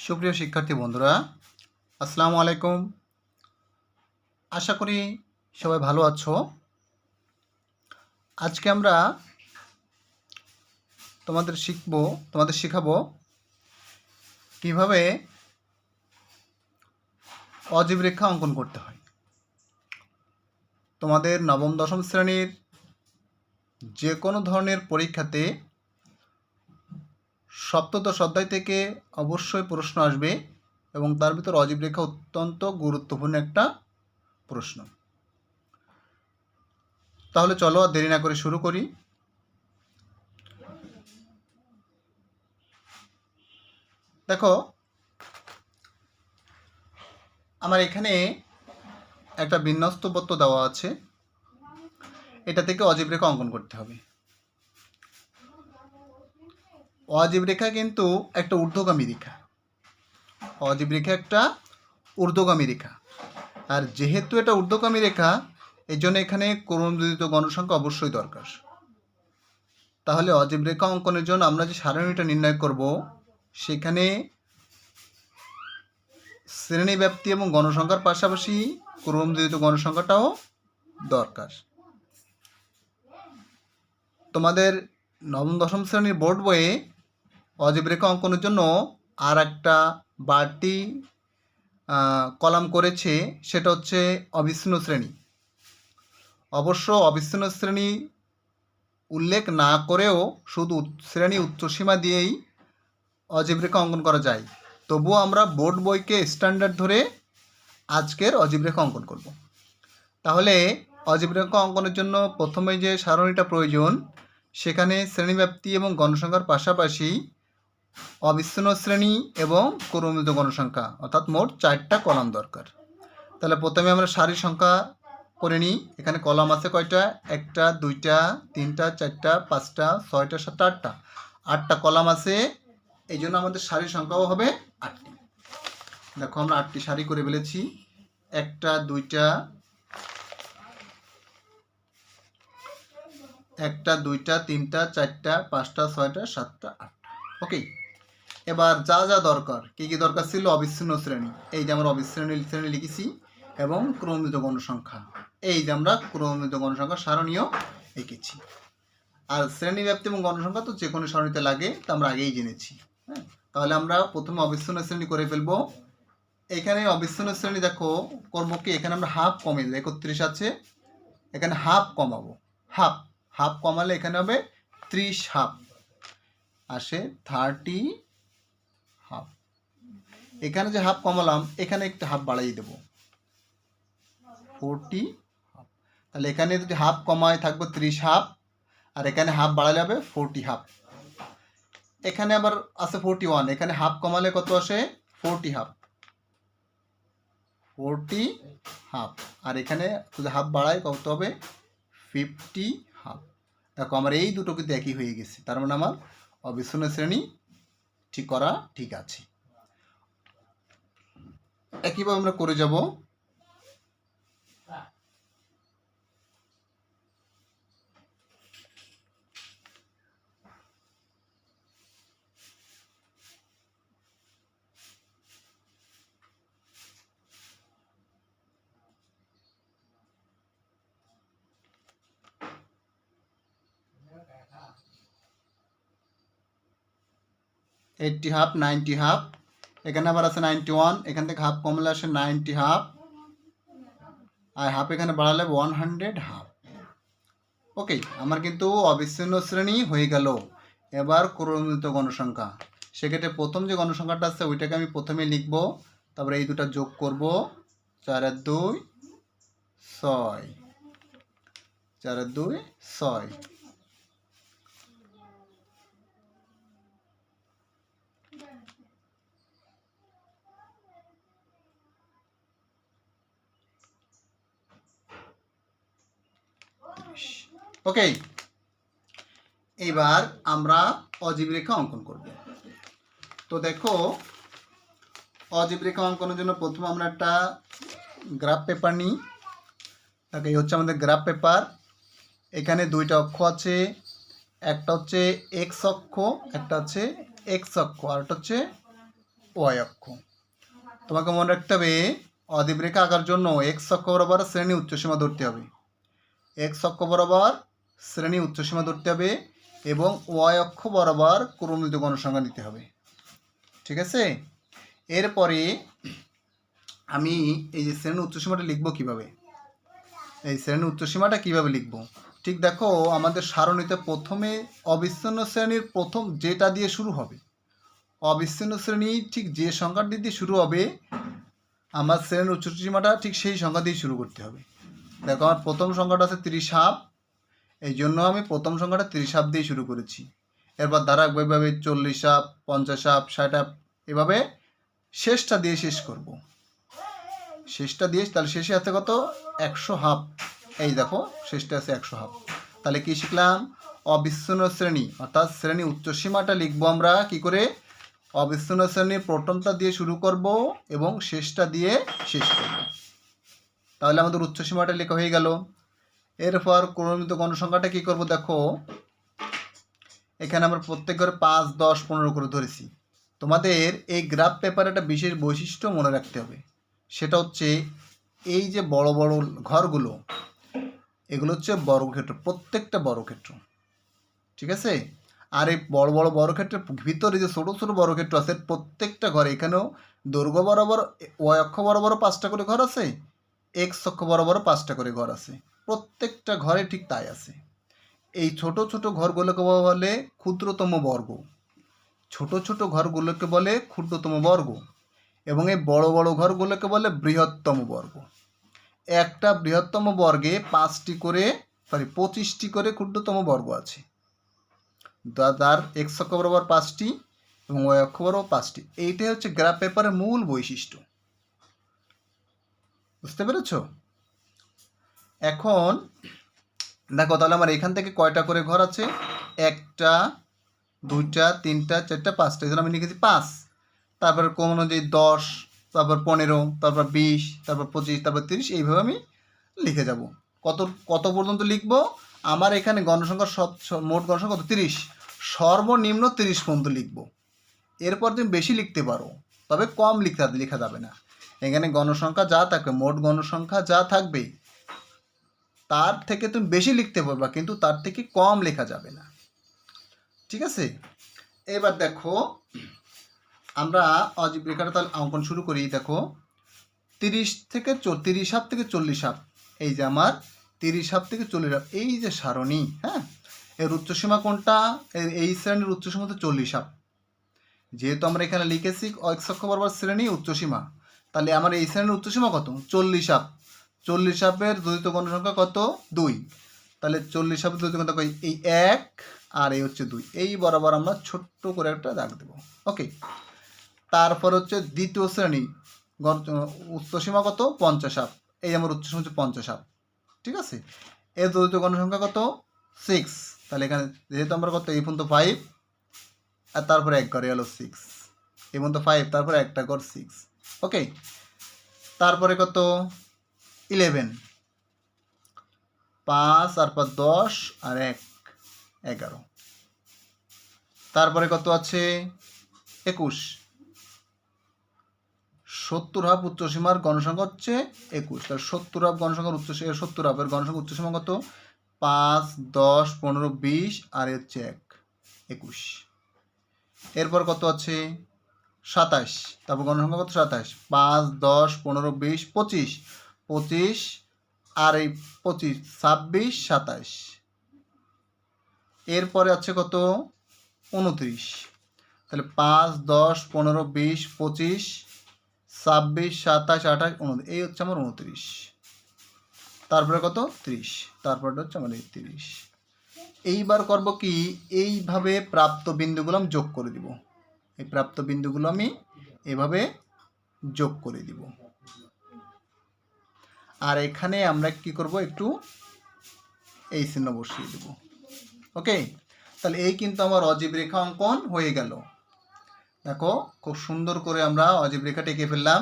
সুপ্রিয় শিক্ষার্থী বন্ধুরা, আসসালামু আলাইকুম। আশা করি সবাই ভালো আছো। আজকে আমরা তোমাদের শেখাবো কিভাবে অজীব রেখা অঙ্কন করতে হয়। তোমাদের নবম দশম শ্রেণীর যে কোনো ধরনের পরীক্ষাতে সপ্তদশ অধ্যায় থেকে অবশ্যই প্রশ্ন আসবে এবং তার ভিতর অজীব রেখা অত্যন্ত গুরুত্বপূর্ণ একটা প্রশ্ন। তাহলে চলো আর দেরি না করে শুরু করি। দেখো, আমার এখানে একটা বিন্যস্তপত্র দেওয়া আছে, এটা থেকে অজীব রেখা অঙ্কন করতে হবে। অজীব রেখা কিন্তু একটা ঊর্ধ্বগামী রেখা, অজীব রেখা একটা ঊর্ধ্বগামী রেখা। আর যেহেতু এটা ঊর্ধ্বগামী রেখা, এই জন্য এখানে ক্রমযোজিত গণসংখ্যা অবশ্যই দরকার। তাহলে অজীব রেখা অঙ্কনের জন্য আমরা যে সারণীটা নির্ণয় করব, সেখানে শ্রেণী ব্যাপ্তি এবং গণসংখ্যার পাশাপাশি ক্রমযোজিত গণসংখ্যাটাও দরকার। তোমাদের নবম দশম শ্রেণীর বোর্ড বইয়ে অজীব রেখা অঙ্কনের জন্য আর একটা বাড়তি কলাম করেছে, সেটা হচ্ছে অবিচ্ছিন্ন শ্রেণী। অবশ্য অবিচ্ছিন্ন শ্রেণী উল্লেখ না করেও শুধু শ্রেণী উচ্চসীমা দিয়েই অজীব রেখা অঙ্কন করা যায়। তবুও আমরা বোর্ড বইকে স্ট্যান্ডার্ড ধরে আজকের অজীব রেখা অঙ্কন করব। তাহলে অজীব রেখা অঙ্কনের জন্য প্রথমে যে সারণীটা প্রয়োজন, সেখানে শ্রেণীব্যাপ্তি এবং গণসংখ্যার পাশাপাশি অবিচ্ছিন্ন শ্রেণী এবং ক্রমিত গণসংখ্যা, অর্থাৎ মোট 4টা কলাম দরকার। তাহলে প্রথমে আমরা সারি সংখ্যা করে নিই। এখানে কলাম আছে কয়টা? 1টা 2টা 3টা 4টা 5টা 6টা 7টা 8টা, 8টা কলাম আছে। এই জন্য আমাদের সারি সংখ্যাও হবে 8টি। দেখো, আমরা 8টি সারি করে ফেলেছি। 1টা 2টা 3টা 4টা 5টা 6টা 7টা 8টা। ওকে, এবার যা যা দরকার, কী কী দরকার ছিল? অবিচ্ছিন্ন শ্রেণী, এই যে আমরা অবিচ্ছিন্ন শ্রেণী লিখেছি, এবং ক্রমিত গণসংখ্যা, এই যে আমরা ক্রমিত গণসংখ্যা সারণীও এঁকেছি। আর শ্রেণী ব্যাপ্তি এবং গণসংখ্যা তো যে কোনো সারণীতে লাগে, তা আমরা আগেই জেনেছি। হ্যাঁ, তাহলে আমরা প্রথমে অবিচ্ছিন্ন শ্রেণী করে ফেলবো। এখানে অবিচ্ছিন্ন শ্রেণী দেখো করবো কি, এখানে আমরা হাফ কমে দেবো। 31 আছে, এখানে হাফ কমাবো। হাফ হাফ কমালে এখানে হবে 30 হাফ আসে 30 হাফ। এখানে যে হাফ কমালাম, এখানে একটা হাফ বাড়াই দেব, 40 হাফ। তাহলে এখানে যদি হাফ কমায় থাকবো 30 হাফ, আর এখানে হাফ বাড়ালে হবে 40 হাফ। এখানে আবার আছে 41, এখানে হাফ কমালে কত আসে? 40 হাফ, 40 হাফ। আর এখানে যদি হাফ বাড়ায় কত হবে? 50 হাফ। দেখো, আমার এই দুটো কিন্তু একই হয়ে গেছে, তার মানে আমার অবিচ্ছিন্ন শ্রেণী ঠিক করা ঠিক আছে। একইভাবে আমরা করে যাব। এইটটি হাফ, 90 হাফ, এখানে আবার আছে 91, এখান থেকে হাফ কমলে আসে 90 হাফ, আর হাফ এখানে বাড়ালে 100 হাফ। ওকে, আমার কিন্তু অবিচ্ছিন্ন শ্রেণী হয়ে গেল। এবার ক্রমিত গণসংখ্যা, সেক্ষেত্রে প্রথম যে গণসংখ্যাটা আছে ওইটাকে আমি প্রথমে লিখব, তারপরে এই দুটা যোগ করব। 4 আর 2 6, 4 আর 2 6। ওকে, এইবার আমরা অজীব রেখা অঙ্কন করব। তো দেখো, অজীব রেখা অঙ্কনের জন্য প্রথমে আমরা একটা গ্রাফ পেপার নিই। দেখো, এই হচ্ছে আমাদের গ্রাফ পেপার। এখানে দুইটা অক্ষ আছে, একটা হচ্ছে এক্স অক্ষ, একটা হচ্ছে এক্স অক্ষ, আর একটা হচ্ছে ওয়াই অক্ষ। তোমাকে মনে রাখতে হবে অজীব রেখা আঁকার জন্য এক্স অক্ষ বরাবর শ্রেণী উচ্চসীমা ধরতে হবে, এক্স অক্ষ বরাবর শ্রেণী উচ্চসীমা ধরতে হবে এবং ওয়াই অক্ষ বরাবর ক্রমিত গণসংখ্যা নিতে হবে। ঠিক আছে, এরপরে আমি এই যে শ্রেণী উচ্চসীমাটা লিখব কিভাবে, এই শ্রেণী উচ্চসীমাটা কিভাবে লিখব, ঠিক দেখো আমাদের সারণীতে প্রথমে অবিচ্ছিন্ন শ্রেণীর প্রথম যেটা দিয়ে শুরু হবে, অবিচ্ছিন্ন শ্রেণী ঠিক যে সংখ্যাটি দিয়ে শুরু হবে আমার শ্রেণীর উচ্চসীমাটা ঠিক সেই সংখ্যা দিয়ে শুরু করতে হবে। দেখো আমার প্রথম সংখ্যাটা আছে 30 এই জন্য আমি প্রথম সংখ্যাটা 30 দিয়ে শুরু করেছি। এরপর ধারাবাহিকভাবে 40 50 60 এভাবে শেষটা দিয়ে শেষ করব, শেষটা দিয়ে তাহলে শেষে আছে কত 100 এই দেখো শেষটা আছে 100। তাহলে কি শিখলাম, অবিচ্ছিন্ন শ্রেণী অর্থাৎ শ্রেণী উচ্চসীমাটা লিখবো আমরা কি করে, অবিচ্ছিন্ন শ্রেণীর প্রথমটা দিয়ে শুরু করব এবং শেষটা দিয়ে শেষ করব। তাহলে আমাদের উচ্চসীমাটা লেখা হয়ে গেল। এরপর ক্রমিত গণসংখ্যাটা কি করব, দেখো এখানে আমরা প্রত্যেক ঘরে 5 10 15 করে ধরেছি। তোমাদের এই গ্রাফ পেপারে একটা বিশেষ বৈশিষ্ট্য মনে রাখতে হবে, সেটা হচ্ছে এই যে বড় বড় ঘরগুলো এগুলো হচ্ছে বর্গক্ষেত্র, প্রত্যেকটা বর্গক্ষেত্র। ঠিক আছে, আর এই বড় বড় বর্গক্ষেত্রের ভিতরে যে ছোট ছোট বর্গক্ষেত্র আছে প্রত্যেকটা ঘরে এখানেও দৈর্ঘ্য বরাবর ওয়াই অক্ষ বরাবর 5টা করে ঘর আছে, এক্স অক্ষ বরাবর 5টা করে ঘর আছে, প্রত্যেকটা ঘরে ঠিক তাই আছে। এই ছোট ছোট ঘরগুলোকে বলে ক্ষুদ্রতম বর্গ, ছোট ছোট ঘরগুলোকে বলে ক্ষুদ্রতম বর্গ এবং এই বড় বড় ঘরগুলোকে বলে বৃহত্তম বর্গ। একটা বৃহত্তম বর্গে 25টি করে ক্ষুদ্রতম বর্গ আছে, তার এক্স অক্ষ বরাবর 5টি এবং ওয়াই অক্ষ বরাবর 5টি। এইটাই হচ্ছে গ্রাফ পেপারের মূল বৈশিষ্ট্য, বুঝতে পেরেছ? এখন দেখো তাহলে আমার এখান থেকে কয়টা করে ঘর আছে, 1টা 2টা 3টা 4টা 5টা, এই জন্য আমি লিখেছি 5। তারপর কোন অনুযায়ী 10, তারপর 15, তারপর 20, তারপর 25, তারপর 30, এইভাবে আমি লিখে যাব। কত কত পর্যন্ত লিখব, আমার এখানে গণসংখ্যা মোট গণসংখ্যা কত 30, সর্বনিম্ন 30 পর্যন্ত লিখব। এরপর তুমি বেশি লিখতে পারো, তবে কম লেখা যাবে না। এখানে গণসংখ্যা যা থাকবে, মোট গণসংখ্যা যা থাকবে তার থেকে তুমি বেশি লিখতে পারবা, কিন্তু তার থেকে কম লেখা যাবে না। ঠিক আছে, এবার দেখো আমরা অজীব রেখাটা তাহলে অঙ্কন শুরু করি। দেখো 30 থেকে 40 এই যে আমার 30 থেকে 40, এই যে সারণী, হ্যাঁ এর উচ্চসীমা কোনটা, এই শ্রেণীর উচ্চসীমা তো 40। যেহেতু আমরা এখানে লিখেছি এক্স অক্ষ বরাবর শ্রেণী উচ্চসীমা, তাহলে আমার এই শ্রেণীর উচ্চসীমা কত 40। 40 দ্বৈত গণসংখ্যা কত 2, তাহলে 40 দ্বৈত গণসংখ্যা এই 1 আর এই হচ্ছে 2, এই বরাবর আমরা ছোট্ট করে একটা দাগ দেবো। ওকে, তারপর হচ্ছে দ্বিতীয় শ্রেণী উচ্চসীমা কত 50, এই আমার উচ্চসীমা হচ্ছে 50। ঠিক আছে, এর দ্বৈত গণসংখ্যা কত 6, তাহলে এখানে যেহেতু আমরা কত এই পর্যন্ত 5 আর তারপরে এক ঘরে হলো 6, এই পর্যন্ত 5 তারপরে একটা ঘর 6। ওকে, তারপরে কত 11, 5 আর 5 10 আর 1 11, তারপরে কত আছে 21, 70 উচ্চসীমার গণসংখ্যা হচ্ছে 21, তাহলে 70 গণসংখ্যার উচ্চসীমা 70 গণসংখ্যা উচ্চসীমা কত 5 10 15 20 আর হচ্ছে 1 21। এরপর কত আছে 27, তারপর গণসংখ্যা কত 27, 5 10 15 20 25, 25 আর এই 25 26 27। এরপরে আছে কত 29, তাহলে 5 10 15 20 25 26 27 28 29, এই হচ্ছে আমার 29। তারপরে কত 30, তারপরটা হচ্ছে আমার 30। এইবার করব কি, এইভাবে প্রাপ্ত বিন্দুগুলো আমি যোগ করে দিব, এই প্রাপ্ত বিন্দুগুলো আমি এভাবে যোগ করে দিব। আর এখানে আমরা কি করব, একটু এই চিহ্ন বসিয়ে দেব। ওকে, তাহলে এই কিন্তু আমার অজীব রেখা অঙ্কন হয়ে গেল। দেখো খুব সুন্দর করে আমরা অজীব রেখাটা এঁকে ফেললাম,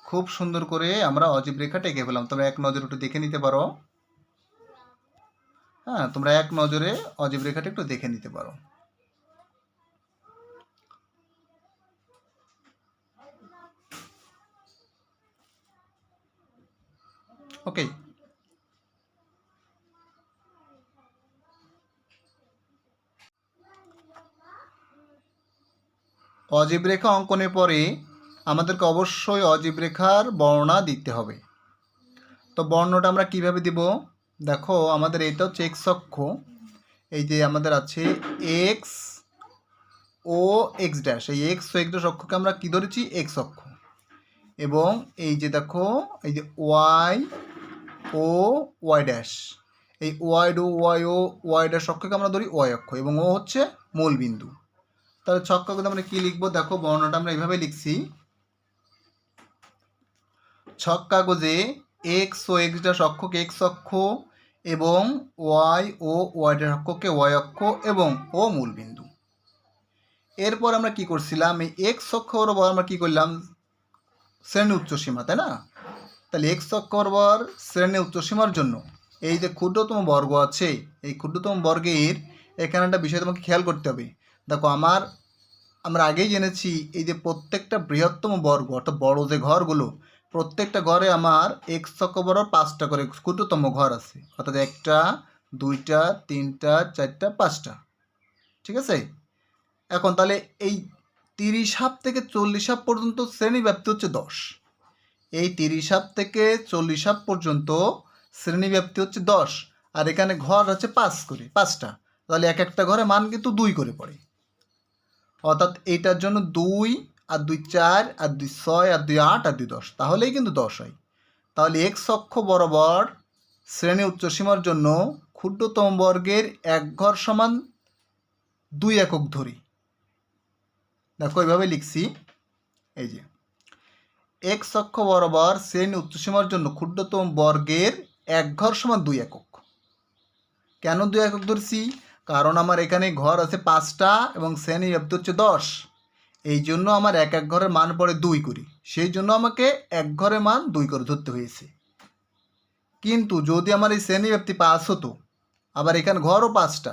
খুব সুন্দর করে আমরা অজীব রেখাটা এঁকে ফেললাম। তোমরা এক নজরে একটু দেখে নিতে পারো, হ্যাঁ তোমরা এক নজরে অজীব রেখাটা একটু দেখে নিতে পারো। ওকে। অজীব রেখা অঙ্কনের পরে আমাদেরকে অবশ্যই অজীব রেখার বর্ণনা দিতে হবে। তো বর্ণটা আমরা কিভাবে দিব? দেখো, আমাদের এটা হচ্ছে এক্স অক্ষ, এই যে আমাদের আছে এক্স ও এক্স ড্যাশ, এই এক্স ও এক্স ড্যাশ অক্ষকে আমরা কী ধরেছি? এক্স অক্ষ। এবং এই যে দেখো, এই যে ওয়াই ও ওয়াই ড্যাশ, এই ওয়াই ড্যাশ অক্ষকে আমরা ধরি ওয়াই অক্ষ, এবং ও হচ্ছে মূল বিন্দু। তাহলে ছক্কাগুলো আমরা কী লিখবো? দেখো, বর্ণটা আমরা এইভাবে লিখছি। ছক কাগজে এক্স ও এক্স ড্যাশ অক্ষকে এক্স অক্ষ এবং ওয়াই ও ওয়াই ড্যাশ অক্ষকে ওয়াই অক্ষ এবং ও মূল বিন্দু। এরপর আমরা কি করছিলাম? এই এক্স অক্ষ বরাবর আমরা কি করলাম? শ্রেণী উচ্চসীমা, তাই না? তাহলে এক্স অক্ষ বরাবর শ্রেণী উচ্চসীমার জন্য এই যে ক্ষুদ্রতম বর্গ আছে, এই ক্ষুদ্রতম বর্গের এখানে একটা বিষয় তোমাকে খেয়াল করতে হবে। দেখো, আমরা আগেই জেনেছি এই যে প্রত্যেকটা বৃহত্তম বর্গ অর্থাৎ বড় যে ঘরগুলো, প্রত্যেকটা ঘরে আমার এক্স অক্ষ বরাবর 5টা করে ক্ষুদ্রতম ঘর আছে, অর্থাৎ 1টা 2টা 3টা 4টা 5টা। ঠিক আছে? এখন তাহলে এই 30 হাত থেকে 40 হাত পর্যন্ত শ্রেণী ব্যাপ্তি হচ্ছে 10। এই 30 হাত থেকে 40 হাত পর্যন্ত শ্রেণী ব্যাপ্তি হচ্ছে 10, আর এখানে ঘর হচ্ছে 5টা। তাহলে এক একটা ঘরে মান কিন্তু 2 করে পড়ে, অর্থাৎ এইটার জন্য 2 আর 2 4 আর 2 6 আর 2 8 আর 2 10, তাহলেই কিন্তু 10 হয়। তাহলে এক্স অক্ষ বরাবর শ্রেণী উচ্চসীমার জন্য ক্ষুদ্রতম বর্গের এক ঘর সমান 2 একক ধরি। দেখো, এইভাবে লিখছি, এই যে এক্স অক্ষ বরাবর শ্রেণী উচ্চসীমার জন্য ক্ষুদ্রতম বর্গের এক ঘর সমান 2 একক। কেন 2 একক ধরছি? কারণ আমার এখানে ঘর আছে 5টা এবং শ্রেণী ব্যাপ্তি হচ্ছে 10, এই জন্য আমার এক এক ঘরের মান পড়ে 2 করি, সেই জন্য আমাকে এক ঘরের মান 2 করে ধরতে হয়েছে। কিন্তু যদি আমার এই শ্রেণী ব্যাপ্তি 5 হতো, আবার এখানে ঘরও 5টা,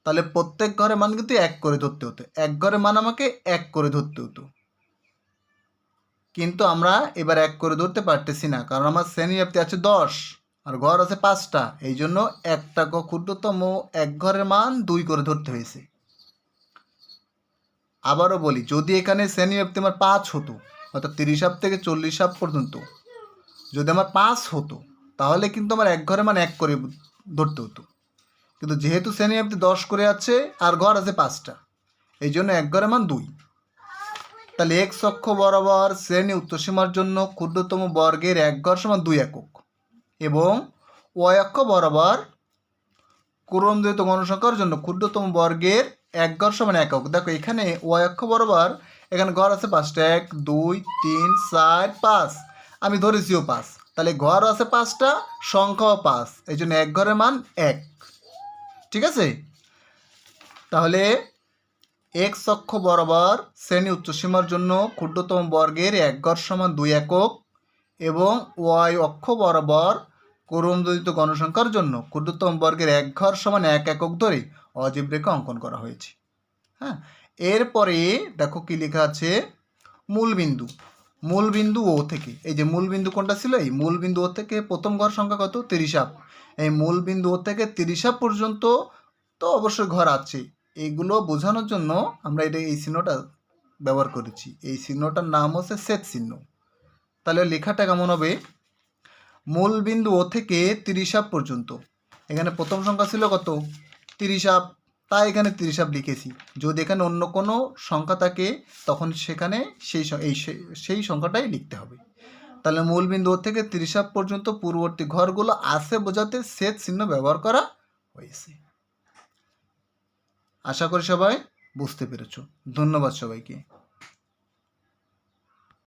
তাহলে প্রত্যেক ঘরের মান কিন্তু 1 করে ধরতে হতো, এক ঘরের মান আমাকে 1 করে ধরতে হতো। কিন্তু আমরা এবার 1 করে ধরতে পারতেছি না, কারণ আমার শ্রেণী ব্যাপ্তি আছে 10 আর ঘর আছে 5টা, এই জন্য একটা ক্ষুদ্রতম এক ঘরের মান 2 করে ধরতে হয়েছে। আবারও বলি, যদি এখানে শ্রেণী ব্যাপ্তি আমার 5 হতো, অর্থাৎ 30 হাত থেকে 40 হাত পর্যন্ত যদি আমার 5 হতো, তাহলে কিন্তু আমার এক ঘরে মান 1 করে ধরতে হতো। কিন্তু যেহেতু শ্রেণী ব্যাপ্তি 10 করে আছে আর ঘর আছে 5টা, এই জন্য এক ঘরে মান 2। তাহলে এক্স অক্ষ বরাবর শ্রেণী উচ্চসীমার জন্য ক্ষুদ্রতম বর্গের এক ঘর সমান 2 একক, এবং ওয়াই অক্ষ বরাবর ক্রমযুক্ত গণসংখ্যার জন্য ক্ষুদ্রতম বর্গের এক ঘর সমান 1 একক। দেখো, এখানে ওয়াই অক্ষ বরাবর এখানে ঘর আছে 5টা, 1 2 3 4 5, আমি ধরেছিও 5, তাহলে ঘর আছে 5টা, সংখ্যাও 5, এই জন্য এক ঘরের মান 1। ঠিক আছে? তাহলে এক্স অক্ষ বরাবর শ্রেণী উচ্চসীমার জন্য ক্ষুদ্রতম বর্গের এক ঘর সমান 2 একক, এবং ওয়াই অক্ষ বরাবর ক্রমযুক্ত গণসংখ্যার জন্য ক্ষুদ্রতম বর্গের এক ঘর সমান 1 একক ধরে অজীব রেখা অঙ্কন করা হয়েছে। হ্যাঁ, এরপরে দেখো কি লেখা আছে? মূল বিন্দু ও থেকে, এই যে মূল বিন্দু কোনটা ছিল? এই মূল বিন্দু ও থেকে প্রথম ঘর সংখ্যা কত? 30 হাত। এই মূল বিন্দু ও থেকে 30 হাত পর্যন্ত তো অবশ্যই ঘর আছে, এইগুলো বোঝানোর জন্য আমরা এই চিহ্নটা ব্যবহার করেছি। এই চিহ্নটার নাম হচ্ছে ছেদ চিহ্ন। তাহলে লেখাটা কেমন হবে? মূল বিন্দু ও থেকে 30 হাত পর্যন্ত, এখানে প্রথম সংখ্যা ছিল কত? 30 হাত, তাই এখানে 30 হাত লিখেছি। যদি এখানে অন্য কোনো সংখ্যা থাকে তখন সেখানে সেই সংখ্যাটাই লিখতে হবে। তাহলে মূল বিন্দু ও থেকে 30 হাত পর্যন্ত পূর্ববর্তী ঘরগুলো আছে বোঝাতে ছেদ চিহ্ন ব্যবহার করা হয়েছে। আশা করি সবাই বুঝতে পেরেছো। ধন্যবাদ সবাইকে।